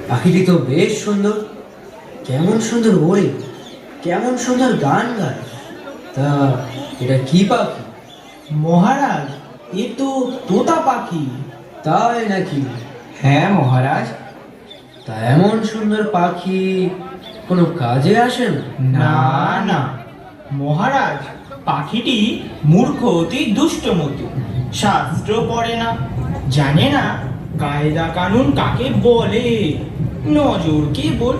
পাখিটি তো বেশ সুন্দর, কেমন সুন্দর ওড়ে, কেমন সুন্দর গান গায়। তা এটা কি পাখি? মহারাজ, এ তো তোতা পাখি। তাই নাকি? হ্যাঁ মহারাজ। তা এমন সুন্দর পাখি কোনো কাজে আসে না? না না মহারাজ, পাখিটি মূর্খ, অতি দুষ্ট মতো, শাস্ত্র পড়ে না, জানে না কায়দা কানুন কাকে বলে, নজর কেবল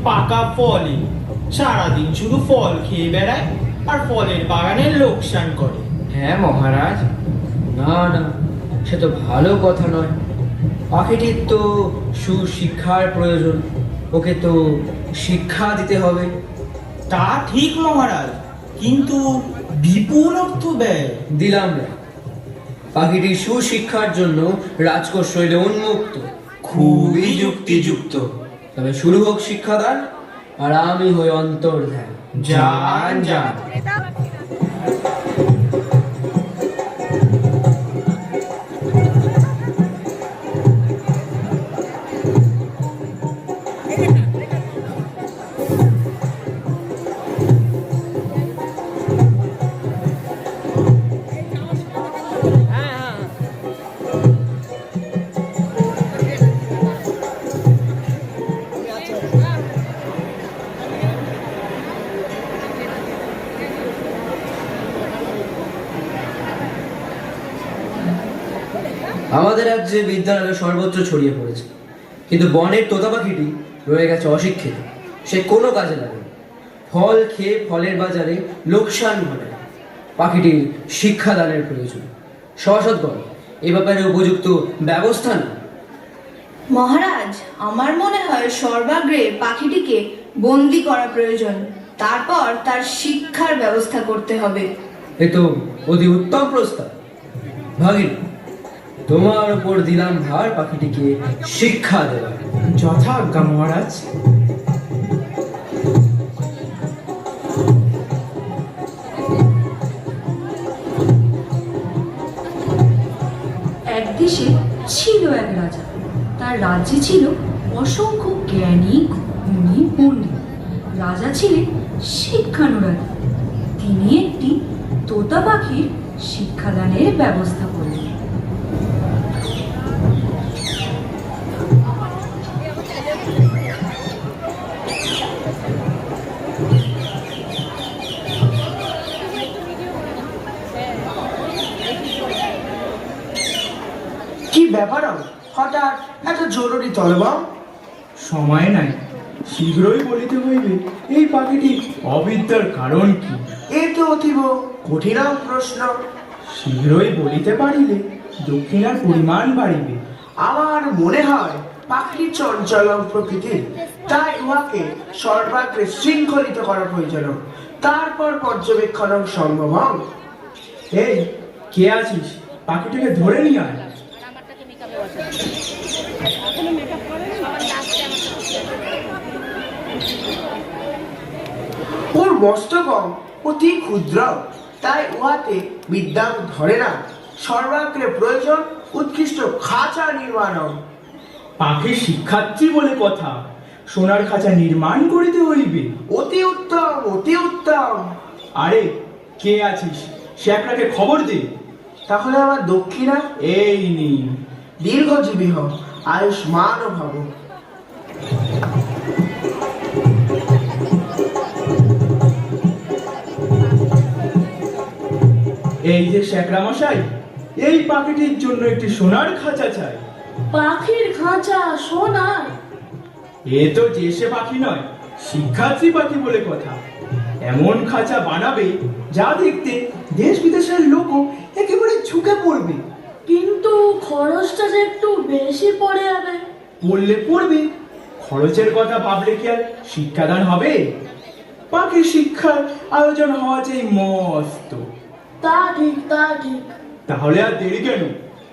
পাকা ফলে, সারাদিন শুধু ফল খেয়ে বেড়ায় আর ফলের বাগানের লোকসান করে। হ্যাঁ মহারাজ। না না, সে তো ভালো কথা নয়। পাখিটির তো সুশিক্ষার প্রয়োজন, ওকে তো শিক্ষা দিতে হবে। তা ঠিক মহারাজ, কিন্তু বিপুল অর্থ ব্যয়। দিলাম না, পাখিটি সুশিক্ষার জন্য রাজকোষ শৈলে উন্মুক্ত, খুবই যুক্তিযুক্ত। তবে শুরু হোক শিক্ষাদান, আর আমি হই অন্তর্ধান। যান যান। আমাদের রাজ্যে বিদ্যালয় সর্বত্র ছড়িয়ে পড়েছে, কিন্তু বনের তোতা পাখিটি রয়ে গেছে অশিক্ষিত। সে কোনো কাজে লাগে না, ফল খেয়ে ফলের বাজারে লোকসান ঘটায়। পাখিটির শিক্ষাদানের প্রয়োজন। সভাসদগণ, এ ব্যাপারে উপযুক্ত ব্যবস্থা না। মহারাজ, আমার মনে হয় সর্বাগ্রে পাখিটিকে বন্দি করা প্রয়োজন, তারপর তার শিক্ষার ব্যবস্থা করতে হবে। এ তো অতি উত্তম প্রস্তাব। ভাগিনী, তোমার উপর দিলাম ভার পাখিটিকে শিক্ষা দেওয়ার। যথাজ্ঞা মহারাজ। এক দেশে ছিল এক রাজা। তার রাজ্যে ছিল অসংখ্য জ্ঞানী গুণী পণ্ডিত। রাজা ছিলেন শিক্ষানুরাগী। তিনি একটি তোতা পাখির শিক্ষাদানের ব্যবস্থা করলেন। কি ব্যাপার হঠাৎ এত জরুরি তলবাম? সময় নাই, শীঘ্রই বলিতে হইবে এই পাখিটি অবিদ্যার কারণ কি। এ তো অতীব কঠিন প্রশ্ন। শীঘ্রই বলিতে পারিলে দক্ষিণার পরিমাণ বাড়িবে। আমার মনে হয় পাখিটি চঞ্চল প্রকৃতির, তাই উহাকে সর্বাগ্রে শৃঙ্খলিত করা প্রয়োজন, তারপর পর্যবেক্ষণ সম্ভব। এই কে আছিস, পাখিটিকে ধরে নিয়ে আয়। ওর মস্তক অতি ক্ষুদ্র, তাই উহাতে বিদ্যা ধরে না। সর্বাগ্রে প্রয়োজন উৎকৃষ্ট খাঁচা নির্মাণ। পাখির শিক্ষার্থী বলে কথা, সোনার খাঁচা নির্মাণ করিতে হইবে। অতি উত্তম, অতি উত্তম। আরে কে আছিস, শ্যাকরাকে খবর দে। তাহলে আমার দক্ষিণা? এই নিন। দীর্ঘজীবী হও, আয়ুষ্মান ভব। এই যে শ্যাকরা মশাই, এই পাখিটির জন্য একটি সোনার খাঁচা চাই। পাখির খাঁচা সোনার? এ তো যে সে পাখি নয়, শিক্ষার্থী পাখি বলে কথা। এমন খাঁচা বানাবে যা দেখতে দেশ বিদেশের লোকও একেবারে ঝুঁকে পড়বে। কিন্তু খরচটা যে একটু বেশি পড়ে যাবে। পড়লে পড়বে, খরচের কথা ভাবলে কি আর শিক্ষাদান হবে? পাখির শিক্ষার আয়োজন হওয়া চাই মস্ত। তা ঠিক, তা ঠিক। তাহলে আর দেরি কেন,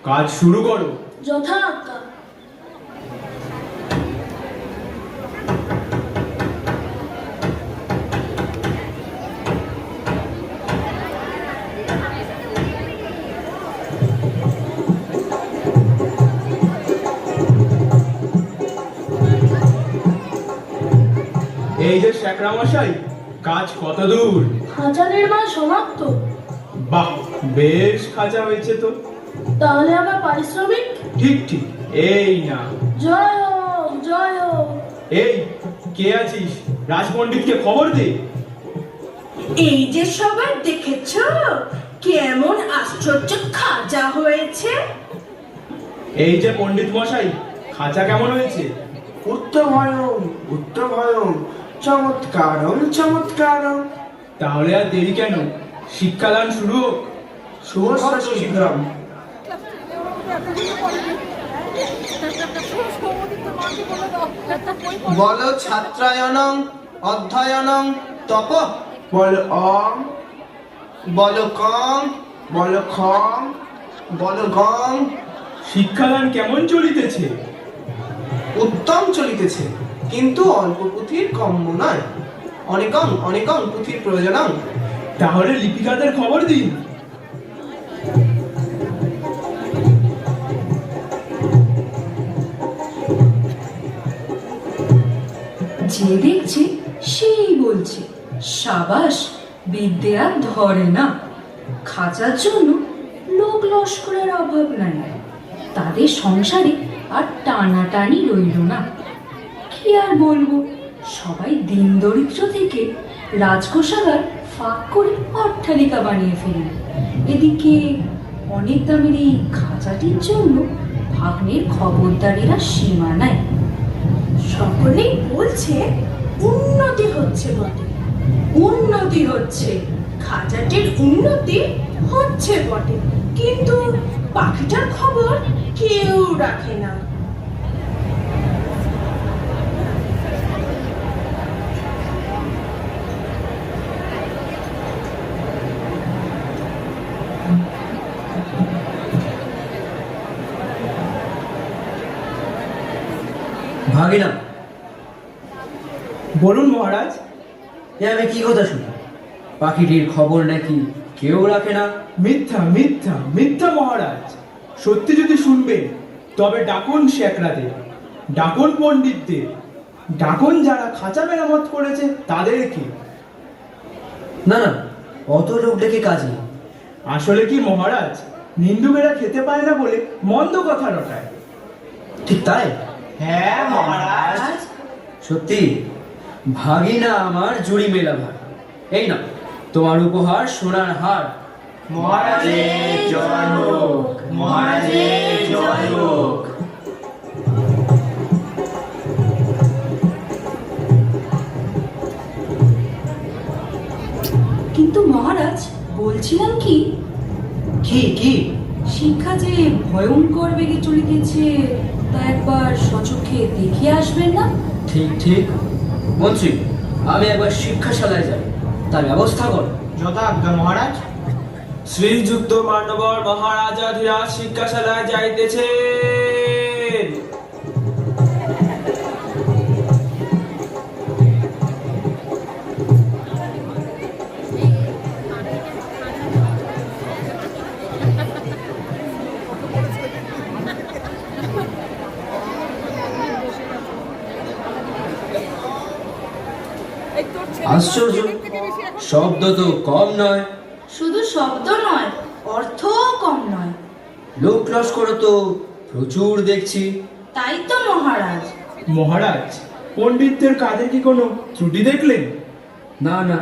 কাজ শুরু করো। যথাজ্ঞা। এই যে শেখরা মশাই, কাজ কত দূর? খাঁচা নির্মাণ সমাপ্ত। বাহ, বেশ খাঁচা হয়েছে তো। তাহলে আমার পারিশ্রমিক? ঠিক ঠিক, এই না। জয় হোক, জয় হোক। এই, কে আছিস? রাজপণ্ডিতকে খবর দে। এই যে সবাই দেখেছো কেমন আশ্চর্য খাজা হয়েছে। এই যে পণ্ডিত মশাই, খাঁচা কেমন হয়েছে? উত্তময়ম, উত্তময়ম, চমৎকারম, চমৎকারম। তাহলে আর দেরি কেন, শিক্ষাদান শুরু হোক। শুভস্য শীঘ্রম। বলো ছাত্রায়নং অধ্যয়নং তপ, বল অম, বলো কং, বল খম, বলো গং। শিক্ষাদান কেমন চলিতেছে? উত্তম চলিতেছে, কিন্তু অল্প পুঁথির কম্য নয়। অনেকং অনেকং পুঁথির প্রয়োজনং। তাহলে লিপিকাদের খবর দিন। যে দেখছে সেই বলছে, সাবাস, বিদ্যে আর ধরে না। খাঁচার জন্য লোক লস্করের অভাব নাই, তাদের সংসারে আর টানাটানি রইল না। কি আর বলবো, সবাই দিন দরিদ্র থেকে রাজকোষাগার ফাঁক করে অট্টালিকা বানিয়ে ফেলল। এদিকে অনেক দামের এই খাঁচাটির জন্য ভাগ্নের খবরদারিরা সীমা নাই। সকলেই বলছে উন্নতি হচ্ছে বটে, উন্নতি হচ্ছে, খাঁচাটির উন্নতি হচ্ছে বটে, কিন্তু পাখিটার খবর কেউ রাখে না। ভাগিনা, বলুন মহারাজ। এ আমি কি কথা শুনি? পাখিটির খবর নাকি কেউ রাখে না? মিথ্যা মিথ্যা মিথ্যা মহারাজ। সত্যি যদি শুনবেন তবে ডাকুন শেখরাদের, ডাকুন পণ্ডিতদের, ডাকুন যারা খাঁচা মেরামত করেছে তাদেরকে। না না, অত লোক ডেকে কাজ নেই। আসলে কি মহারাজ, নিন্দুকেরা খেতে পায় না বলে মন্দ কথা রটায়। ঠিক তাই? হ্যাঁ মহারাজ। সত্যি? ভাগিনা আমার জুড়ি মেলা ভাই। এই না তোমার উপহার, সোনার হার। মহারাজের জয় হোক, মহারাজের জয় হোক। কিন্তু মহারাজ, বলছিলাম কি, কি কি? শিক্ষা যে ভয়ঙ্কর বেগে চলিতেছে, তা একবার সচক্ষে দেখে আসবেন না? ঠিক ঠিক। মন্ত্রী, আমি একবার শিক্ষাশালায় যাই, তার ব্যবস্থা কর। যথাজ্ঞা মহারাজ। শ্রীযুক্ত মান্যবর মহারাজাধিরাজ শিক্ষাশালায় যাইতেছেন। আশ্চর্য, শব্দ তো কম নয়। শুধু শব্দ নয়, অর্থও কম নয়। লোক লস্কর তো প্রচুর দেখছি। তাই তো মহারাজ। মহারাজ, পণ্ডিতদের কাজে কি কোনো ত্রুটি দেখলেন? না না,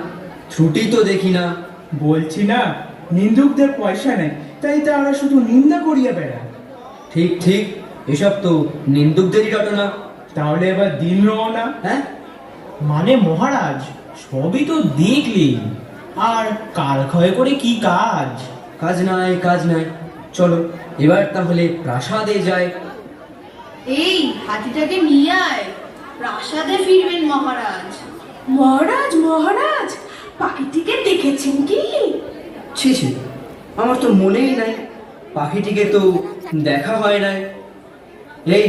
ত্রুটি তো দেখি না। বলছি না, নিন্দুকদের পয়সা নেই, তাই তারা শুধু নিন্দা করিয়া বেড়ায়। ঠিক ঠিক, এসব তো নিন্দুকদেরই রটনা। তাহলে এবার দিন রওনা। হ্যাঁ, মানে মহারাজ, সবই তো দেখলেন, আর কাল ক্ষয় করে কি কাজ? কাজ নাই, কাজ নাই। চলো এবার তাহলে প্রাসাদে যাই। এই হাতিটাকে নিয়ে আয়, প্রাসাদে ফিরবেন মহারাজ। মহারাজ, মহারাজ, পাখিটিকে দেখেছেন কি? ছি ছি, আমার তো মনেই নাই, পাখিটিকে তো দেখা হয় নাই। এই,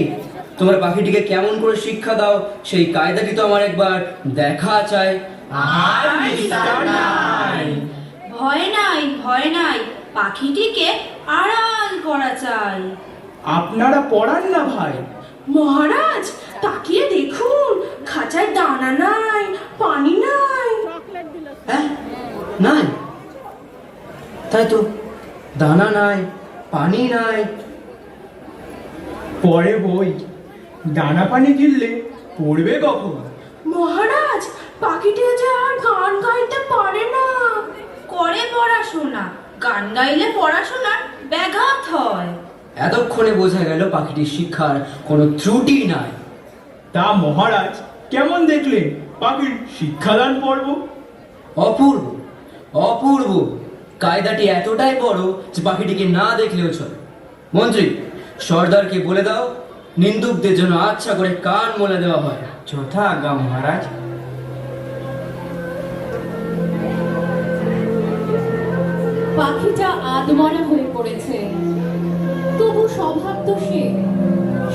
তোমার পাখিটিকে কেমন করে শিক্ষা দাও সেই কায়দাটি তো আমার একবার দেখা চাই। ভয় নাই, ভয় নাই, পাখিটিকে আড়াল করা চাই। আপনারা পড়ান না ভাই। মহারাজ, তাকিয়ে দেখুন, খাঁচায় দানা নাই, তাই তো, দানা নাই, পানি নাই। পরে বই, দানা পানি গিললে পড়বে কখন? মহারাজ, পাখিটি যে আর গান গাইতে পারে না। করে পড়াশোনা, গান গাইলে পড়াশোনার ব্যাঘাত হয়। এতক্ষণে বোঝা গেল পাখিটির শিক্ষার কোনো ত্রুটি নাই। তা মহারাজ, কেমন দেখলেন পাখির শিক্ষাদান পর্ব? অপূর্ব, অপূর্ব। কায়দাটি এতটাই বড় যে পাখিটিকে না দেখলেও চলে। মন্ত্রী, সর্দারকে বলে দাও নিন্দুকদের জন্য আচ্ছা করে কান মলে দেওয়া হয়। যথা আজ্ঞা মহারাজ। পাখিটা আদমরা হয়ে পড়েছে, তবু স্বভাব তো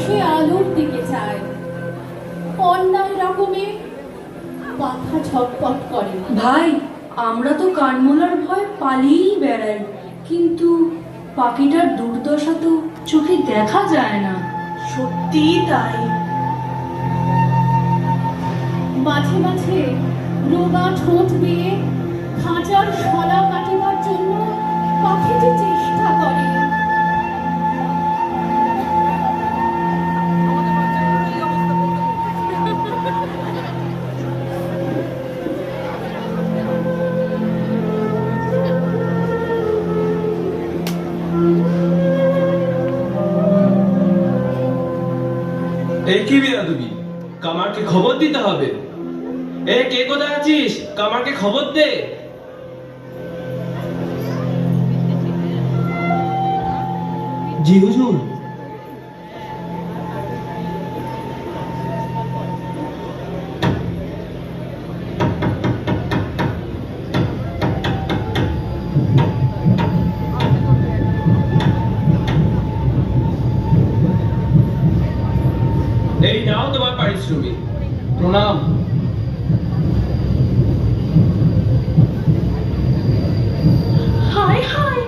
সে আলোর দিকে চায়। অন্যায় রকমে পাখা ছটপট করে। ভাই, আমরা তো কানমোলার ভয় পালিয়েই বেড়াই, কিন্তু পাখিটার দুর্দশা তো চোখে দেখা যায় না। সত্যি তাই। মাঝে মাঝে রোগা ঠোঁট দিয়ে খাঁচার শলা কাটিবার জন্য পাখিটি চেষ্টা করে। এই কি বেয়াদবি, কামারকে খবর দিতে হবে। এ কে কোথায় আছিস, কামারকে খবর দে। জি হুজুর। এই নাও তোমার পারিশ্রমিক। প্রণাম। হায় হায়,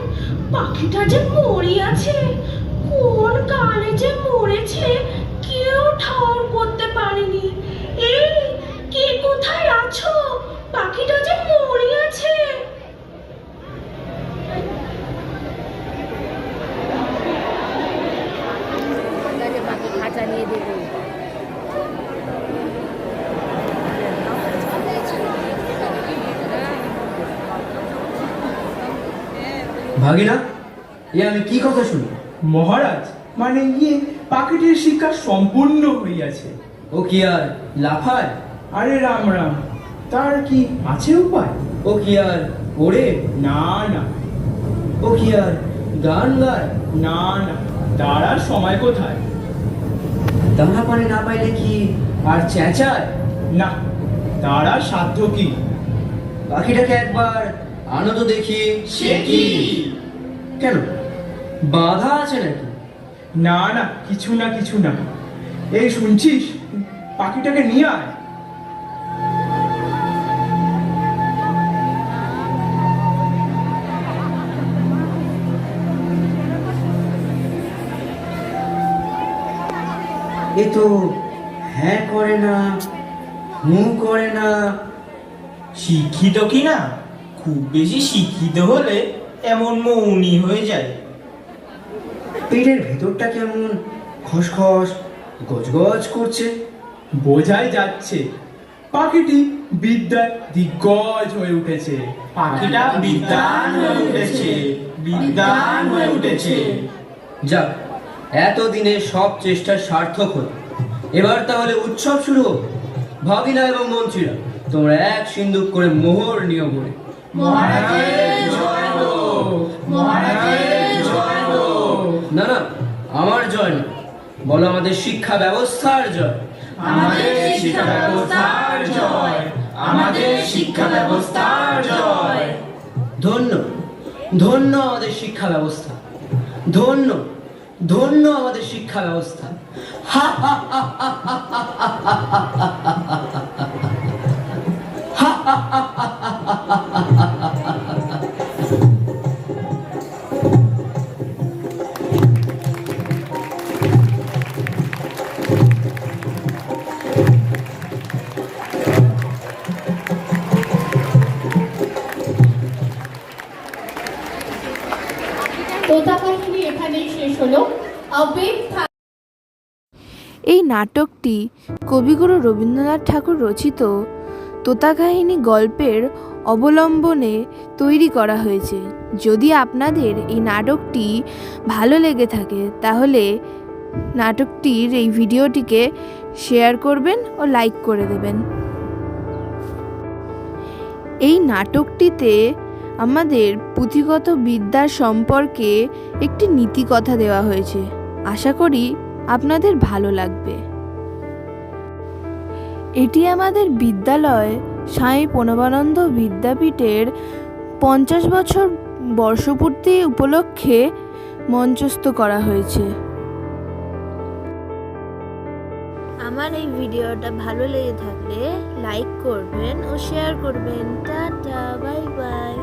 পাখিটা যে মরিয়াছে, কোন কালে যে মরেছে কেউ ঠাউর করতে পারেনি। এই, কে কোথায় আছো? পাখিটা যে মরিয়াছে। ভাগিনা, এ আমি কি কথা শুনি? মহারাজ, মানে পাখিটির শিক্ষা সম্পূর্ণ হইয়াছে। ও কি আর লাফায়? আরে রাম রাম, তার কি আছে উপায়? ও কি আর ওড়ে? না না। ও কি আর গান গায়? না না, তার আর সময় কোথায়? দানা পানি না পাইলে কি আর চেঁচায়? না, তার আর সাধ্য কি? পাখিটাকে একবার আনো তো দেখি। সে কি? কেন, বাধা আছে নাকি? না না, কিছু না কিছু না। এই শুনছিস, পাখিটাকে নিয়ে আয়। এ তো হ্যাঁ করে না, হুঁ করে না। শিক্ষিত কি না? খুব বেশি শিক্ষিত হলে এমন মৌনী হয়ে যায়। পেটের ভেতরটা কেমন খসখস গজগজ করছে। বোঝাই যাচ্ছে পাখিটি বিদ্যায় দিগ্গজ হয়ে উঠেছে। পাখিটা বিদ্বান হয়ে উঠেছে, বিদ্বান হয়ে উঠেছে। যাক, এতদিনের সব চেষ্টা সার্থক হলো। এবার তাহলে উৎসব শুরু হোক। ভাগিনা এবং মন্ত্রীরা, তোমরা এক সিন্দুক করে মোহর নিয়ে বলে। না না, আমার জয় না, বলো আমাদের শিক্ষা ব্যবস্থার জয়। আমাদের শিক্ষা ব্যবস্থার জয়, আমাদের শিক্ষা ব্যবস্থার জয়। ধন্য, ধন্য আমাদের শিক্ষা ব্যবস্থা, ধন্য, ধন্য আমাদের শিক্ষা ব্যবস্থা। হা হা হা হা হা হা হা আবেগ থাকে। এই নাটকটি কবিগুরু রবীন্দ্রনাথ ঠাকুর রচিত তোতা কাহিনী গল্পের অবলম্বনে তৈরি করা হয়েছে। যদি আপনাদের এই নাটকটি ভালো লেগে থাকে তাহলে নাটকটির এই ভিডিওটিকে শেয়ার করবেন ও লাইক করে দেবেন। এই নাটকটিতে আমাদের পুঁথিগত বিদ্যার সম্পর্কে একটি নীতিকথা দেওয়া হয়েছে। আশা করি আপনাদের ভালো লাগবে। এটি আমাদের বিদ্যালয় স্বামী প্রণবানন্দ বিদ্যাপীঠের 50 বছর বর্ষপূর্তি উপলক্ষে মঞ্চস্থ করা হয়েছে। আমার এই ভিডিওটা ভালো লেগে থাকলে লাইক করবেন ও শেয়ার করবেন। Tata, bye bye.